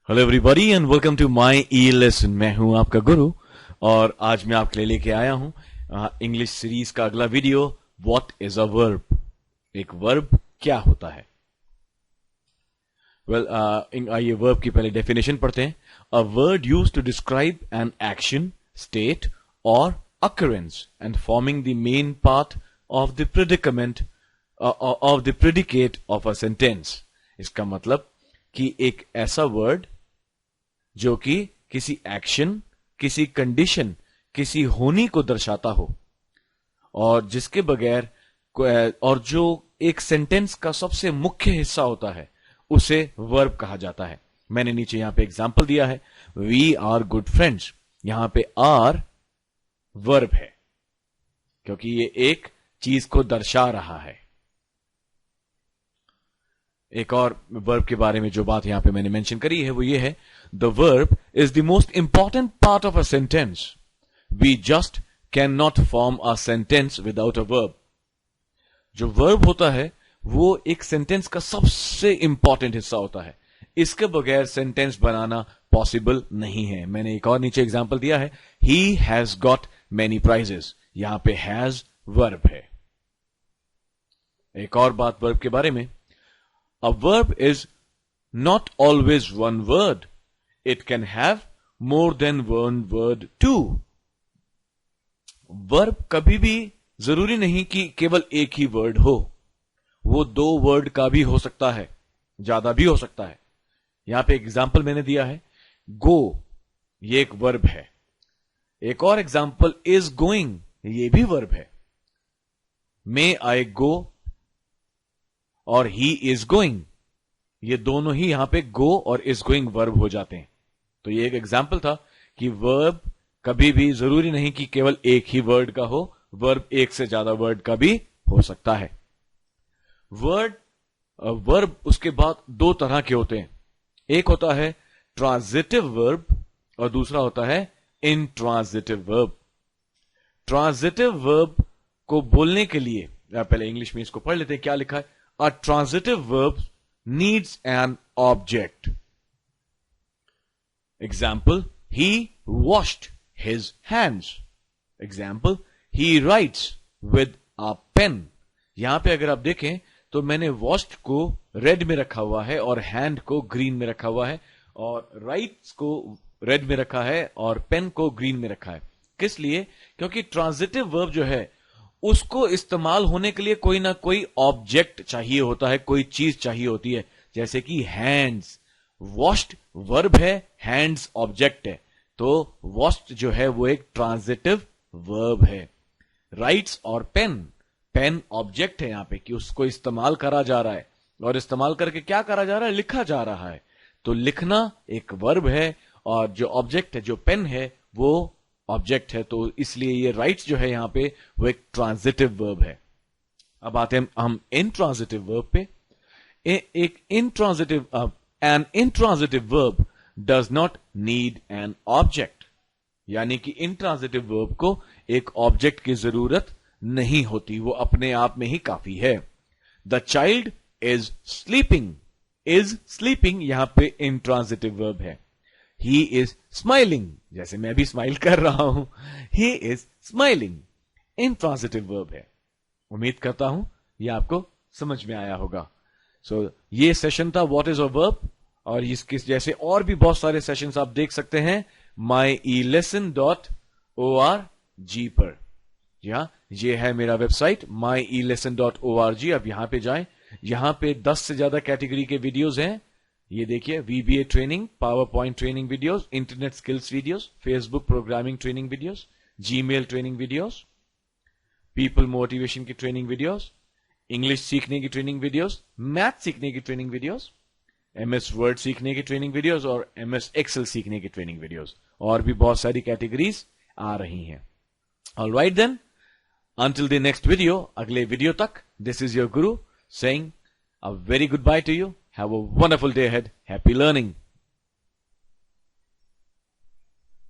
Hello everybody and welcome to my e lesson. मैं हूं आपका गुरु और आज मैं आपके लिए लेके आया हूं इंग्लिश सीरीज का अगला video, what is a verb. एक वर्ब क्या होता है। आइए वर्ब की पहले डेफिनेशन पढ़ते हैं। A word used to describe an action, state और occurrence and forming the main part of the predicament of the predicate of a sentence। इसका मतलब कि एक ऐसा वर्ड जो कि किसी एक्शन, किसी कंडीशन, किसी होनी को दर्शाता हो और जिसके बगैर और जो एक सेंटेंस का सबसे मुख्य हिस्सा होता है उसे वर्ब कहा जाता है। मैंने नीचे यहां पे एग्जांपल दिया है, वी आर गुड फ्रेंड्स। यहां पे आर वर्ब है क्योंकि ये एक चीज को दर्शा रहा है। एक और वर्ब के बारे में जो बात यहां पे मैंने मेंशन करी है वो ये है, the verb is the most important part of a sentence. We just can not form a sentence without a verb. जो वर्ब होता है वो एक सेंटेंस का सबसे इंपॉर्टेंट हिस्सा होता है। इसके बगैर सेंटेंस बनाना पॉसिबल नहीं है। मैंने एक और नीचे एग्जांपल दिया है, he has got many prizes. यहां पे हैज वर्ब है। एक और बात वर्ब के बारे में, a verb is not always one word. It can have more than one word too. Verb कभी भी जरूरी नहीं कि केवल एक ही वर्ड हो, वो दो वर्ड का भी हो सकता है, ज्यादा भी हो सकता है। यहां पे एग्जाम्पल मैंने दिया है, गो, ये एक वर्ब है। एक और एग्जाम्पल इज गोइंग, ये भी वर्ब है। मे आई गो और ही इज गोइंग, ये दोनों ही यहां पे गो और इज गोइंग वर्ब हो जाते हैं। तो ये एक एग्जांपल था कि वर्ब कभी भी जरूरी नहीं कि केवल एक ही वर्ड का हो, वर्ब एक से ज्यादा वर्ड का भी हो सकता है। वर्ब उसके बाद दो तरह के होते हैं, एक होता है ट्रांजिटिव वर्ब और दूसरा होता है इंट्रांजिटिव वर्ब। ट्रांजिटिव वर्ब को बोलने के लिए पहले इंग्लिश में इसको पढ़ लेते हैं, क्या लिखा है। A transitive verb needs an object. Example, he washed his hands. Example, he writes with a pen. यहां पे अगर आप देखें तो मैंने washed को रेड में रखा हुआ है और हैंड को ग्रीन में रखा हुआ है और राइट्स को रेड में रखा है और पेन को ग्रीन में रखा है। किस लिए? क्योंकि ट्रांजिटिव वर्ब जो है उसको इस्तेमाल होने के लिए कोई ना कोई ऑब्जेक्ट चाहिए होता है, कोई चीज चाहिए होती है। जैसे कि हैंड्स, वॉश्ड वर्ब है, हैंड्स ऑब्जेक्ट है, तो वॉश्ड जो है वो एक ट्रांजिटिव वर्ब है। राइट्स और पेन, पेन ऑब्जेक्ट है यहां पे कि उसको इस्तेमाल करा जा रहा है और इस्तेमाल करके क्या करा जा रहा है, लिखा जा रहा है। तो लिखना एक वर्ब है और जो ऑब्जेक्ट है, जो पेन है, वो ऑब्जेक्ट है। तो इसलिए ये राइट्स जो है यहां पे वो एक ट्रांजिटिव वर्ब है। अब आते हैं हम इंट्रांजिटिव वर्ब पे। एक intransitive an intransitive verb does not need an object, यानी कि इंट्रांजिटिव वर्ब को एक ऑब्जेक्ट की जरूरत नहीं होती, वो अपने आप में ही काफी है। The child is sleeping, is sleeping यहां पे इंट्रांजिटिव वर्ब है। ही इज स्माइलिंग, जैसे मैं भी स्माइल कर रहा हूं, he is smiling intransitive verb है। उम्मीद करता हूं यह आपको समझ में आया होगा। ये सेशन था व्हाट इज अ वर्ब, और इसके जैसे और भी बहुत सारे सेशंस आप देख सकते हैं myelesson.org पर। जी हाँ, ये है मेरा वेबसाइट myelesson.org। अब यहां पे जाएं, यहां पे 10 से ज्यादा कैटेगरी के वीडियोज हैं। ये देखिए, VBA training, power point training videos, internet skills videos, Facebook programming training videos, Gmail training videos, people motivation की ट्रेनिंग वीडियोस, इंग्लिश सीखने की ट्रेनिंग वीडियोस, मैथ सीखने की ट्रेनिंग वीडियोस, MS वर्ड सीखने की ट्रेनिंग वीडियोस और MS एक्सेल सीखने की ट्रेनिंग वीडियोस, और भी बहुत सारी कैटेगरीज आ रही हैं। Alright then, until the next video, अगले वीडियो तक, this is your guru saying a very goodbye to you. Have a wonderful day ahead. Happy learning.